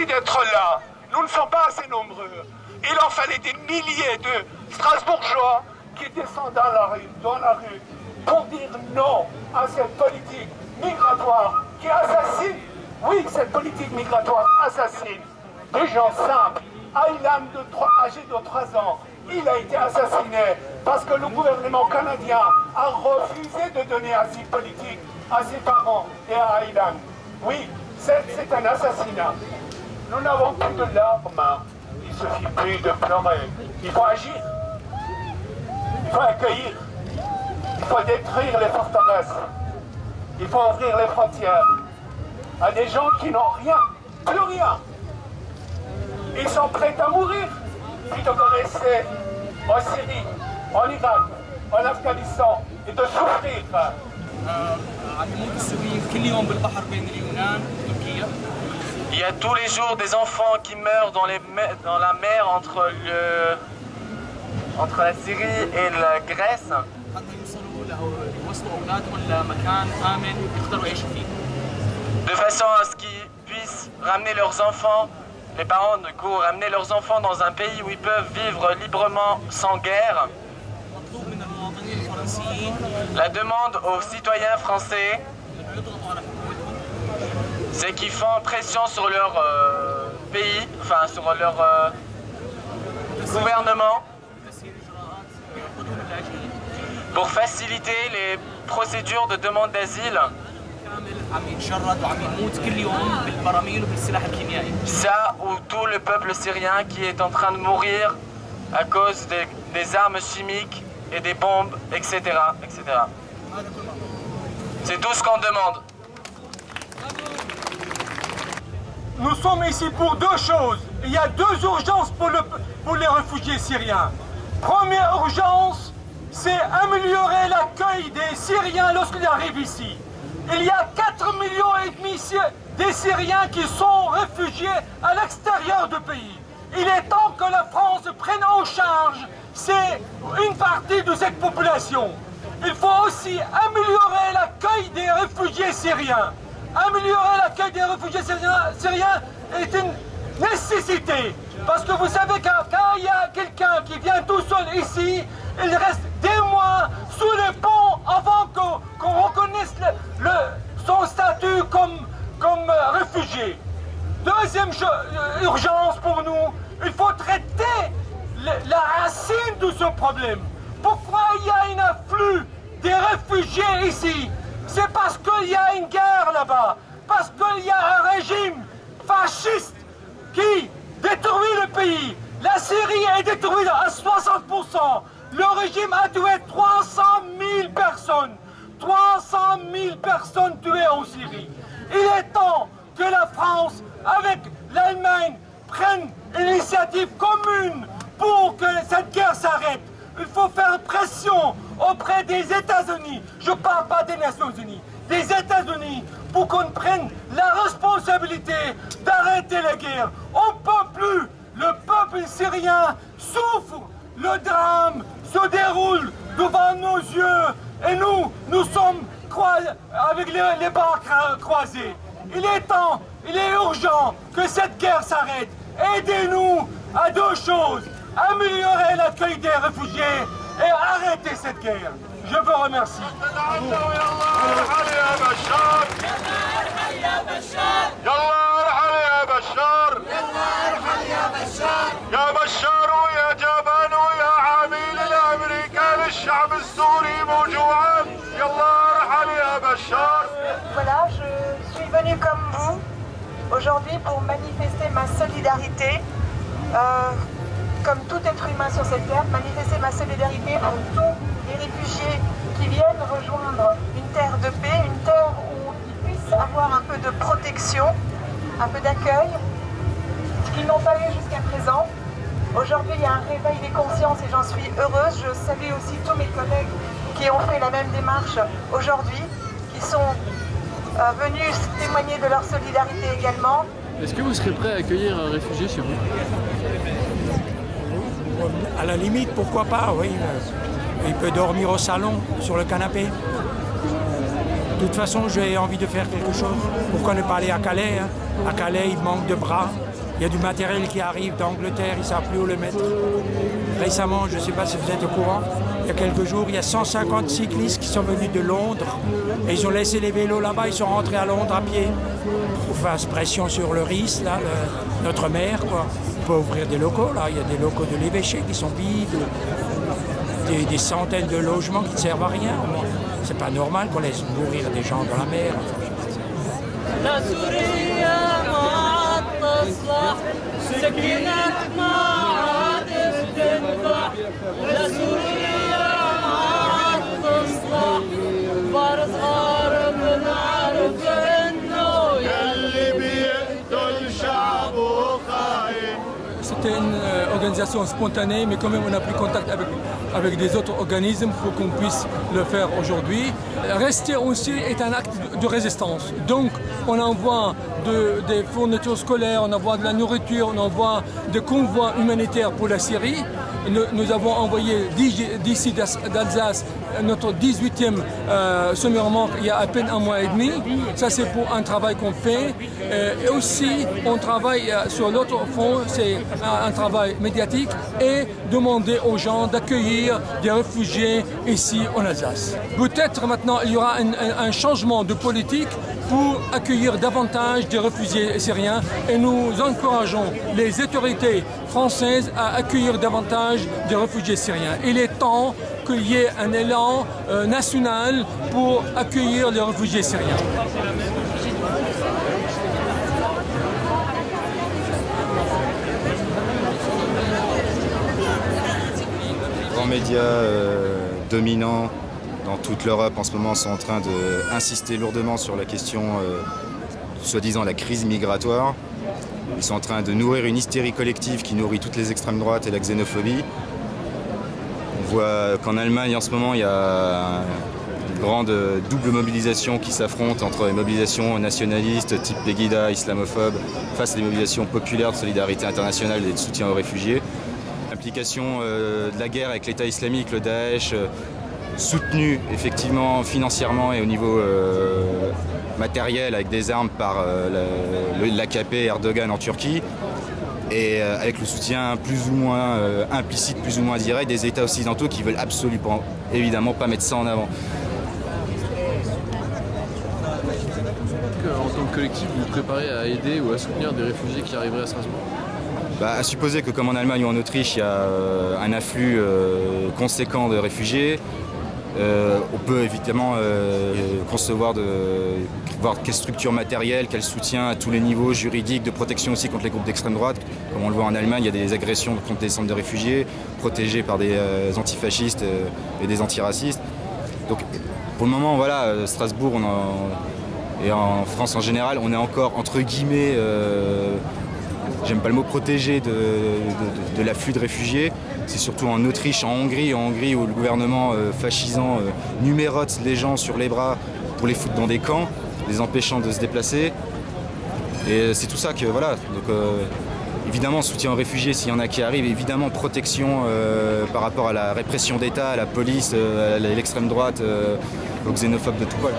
Merci d'être là. Nous ne sommes pas assez nombreux. Il en fallait des milliers de Strasbourgeois qui descendent dans la rue pour dire non à cette politique migratoire qui assassine. Oui, cette politique migratoire assassine des gens simples. Aylan, âgé de 3 ans, il a été assassiné parce que le gouvernement canadien a refusé de donner asile politique à ses parents et à Aylan. Oui, c'est un assassinat. Nous n'avons plus de larmes. Il ne suffit plus de pleurer. Il faut agir. Il faut accueillir. Il faut détruire les forteresses. Il faut ouvrir les frontières à des gens qui n'ont rien, plus rien. Ils sont prêts à mourir plutôt que rester en Syrie, en Irak, en Afghanistan et de souffrir. Il y a tous les jours des enfants qui meurent dans la mer entre la Syrie et la Grèce. De façon à ce qu'ils puissent ramener leurs enfants, les parents du coup ramener leurs enfants dans un pays où ils peuvent vivre librement sans guerre. La demande aux citoyens français, c'est qu'ils font pression sur leur pays, enfin sur leur gouvernement, pour faciliter les procédures de demande d'asile. Ça ou tout le peuple syrien qui est en train de mourir à cause des armes chimiques et des bombes, etc. etc. C'est tout ce qu'on demande. Nous sommes ici pour 2 choses. Il y a 2 urgences pour les réfugiés syriens. Première urgence, c'est améliorer l'accueil des Syriens lorsqu'ils arrivent ici. Il y a 4,5 millions des Syriens qui sont réfugiés à l'extérieur du pays. Il est temps que la France prenne en charge une partie de cette population. Il faut aussi améliorer l'accueil des réfugiés syriens. Améliorer l'accueil des réfugiés syriens est une nécessité. Parce que vous savez quand il y a quelqu'un qui vient tout seul ici, il reste des mois sous les ponts avant qu'on reconnaisse son statut comme réfugié. Deuxième urgence pour nous, il faut traiter la racine de ce problème. Pourquoi il y a un afflux des réfugiés ici? C'est parce qu'il y a une guerre là-bas, parce qu'il y a un régime fasciste qui détruit le pays. La Syrie est détruite à 60%. Le régime a tué 300 000 personnes. 300 000 personnes tuées en Syrie. Il est temps que la France, avec l'Allemagne, prenne une initiative commune pour que cette guerre s'arrête. Il faut faire pression auprès des États-Unis. Je ne parle pas des Nations Unies, des États-Unis, pour qu'on prenne la responsabilité d'arrêter la guerre. On ne peut plus. Le peuple syrien souffre. Le drame se déroule devant nos yeux. Et nous sommes avec les bras croisés. Il est temps, il est urgent que cette guerre s'arrête. Aidez-nous à 2 choses. Améliorer l'accueil des réfugiés et arrêter cette guerre. Je vous remercie. Voilà, je suis venue comme vous aujourd'hui pour manifester ma solidarité, comme tout être humain sur cette terre, manifester ma solidarité pour tous les réfugiés qui viennent rejoindre une terre de paix, une terre où ils puissent avoir un peu de protection, un peu d'accueil, ce qu'ils n'ont pas eu jusqu'à présent. Aujourd'hui, il y a un réveil des consciences et j'en suis heureuse. Je salue aussi tous mes collègues qui ont fait la même démarche aujourd'hui, qui sont venus témoigner de leur solidarité également. Est-ce que vous serez prêt à accueillir un réfugié chez vous? À la limite, pourquoi pas, oui. Il peut dormir au salon, sur le canapé. De toute façon, j'ai envie de faire quelque chose. Pourquoi ne pas aller à Calais, hein? À Calais, il manque de bras. Il y a du matériel qui arrive d'Angleterre, ils ne savent plus où le mettre. Récemment, je ne sais pas si vous êtes au courant, il y a quelques jours, il y a 150 cyclistes qui sont venus de Londres et ils ont laissé les vélos là-bas, ils sont rentrés à Londres à pied. On fasse pression sur le RIS, là, notre maire, quoi. On peut ouvrir des locaux, là, il y a des locaux de l'évêché qui sont vides, des centaines de logements qui ne servent à rien. C'est pas normal qu'on laisse mourir des gens dans la mer. C'était une organisation spontanée, mais quand même on a pris contact avec des autres organismes pour qu'on puisse le faire aujourd'hui. Rester aussi est un acte de résistance. Donc on envoie des fournitures scolaires, on envoie de la nourriture, on envoie des convois humanitaires pour la Syrie. Nous avons envoyé d'ici d'Alsace notre 18e semi-remorque il y a à peine un mois et demi. Ça c'est pour un travail qu'on fait. Et aussi on travaille sur l'autre front, c'est un travail médiatique et demander aux gens d'accueillir des réfugiés ici en Alsace. Peut-être maintenant il y aura un changement de politique pour accueillir davantage des réfugiés syriens et nous encourageons les autorités françaises à accueillir davantage des réfugiés syriens. Il est temps qu'il y ait un élan national pour accueillir les réfugiés syriens. Les grands médias dominants dans toute l'Europe en ce moment sont en train d'insister lourdement sur la question, soi-disant la crise migratoire. Ils sont en train de nourrir une hystérie collective qui nourrit toutes les extrêmes droites et la xénophobie. On voit qu'en Allemagne en ce moment il y a une grande double mobilisation qui s'affronte entre les mobilisations nationalistes type Pegida, islamophobes, face à des mobilisations populaires de solidarité internationale et de soutien aux réfugiés. L'implication de la guerre avec l'État islamique, le Daesh, soutenu effectivement financièrement et au niveau matériel avec des armes par l'AKP et Erdogan en Turquie et avec le soutien plus ou moins implicite, plus ou moins direct des États occidentaux qui veulent absolument évidemment pas mettre ça en avant. En tant que collectif, vous vous préparez à aider ou à soutenir des réfugiés qui arriveraient à Strasbourg? À supposer que comme en Allemagne ou en Autriche, il y a un afflux conséquent de réfugiés, on peut évidemment concevoir voir quelle structure matérielle, quel soutien à tous les niveaux juridiques, de protection aussi contre les groupes d'extrême droite. Comme on le voit en Allemagne, il y a des agressions contre des centres de réfugiés, protégés par des antifascistes et des antiracistes. Donc pour le moment, voilà, Strasbourg et en France en général, on est encore entre guillemets, j'aime pas le mot protégé de l'afflux de réfugiés. C'est surtout en Autriche, en Hongrie où le gouvernement fascisant numérote les gens sur les bras pour les foutre dans des camps, les empêchant de se déplacer. Et c'est tout ça que voilà. Donc évidemment soutien aux réfugiés s'il y en a qui arrivent, évidemment protection par rapport à la répression d'État, à la police, à l'extrême droite, aux xénophobes de tout poil.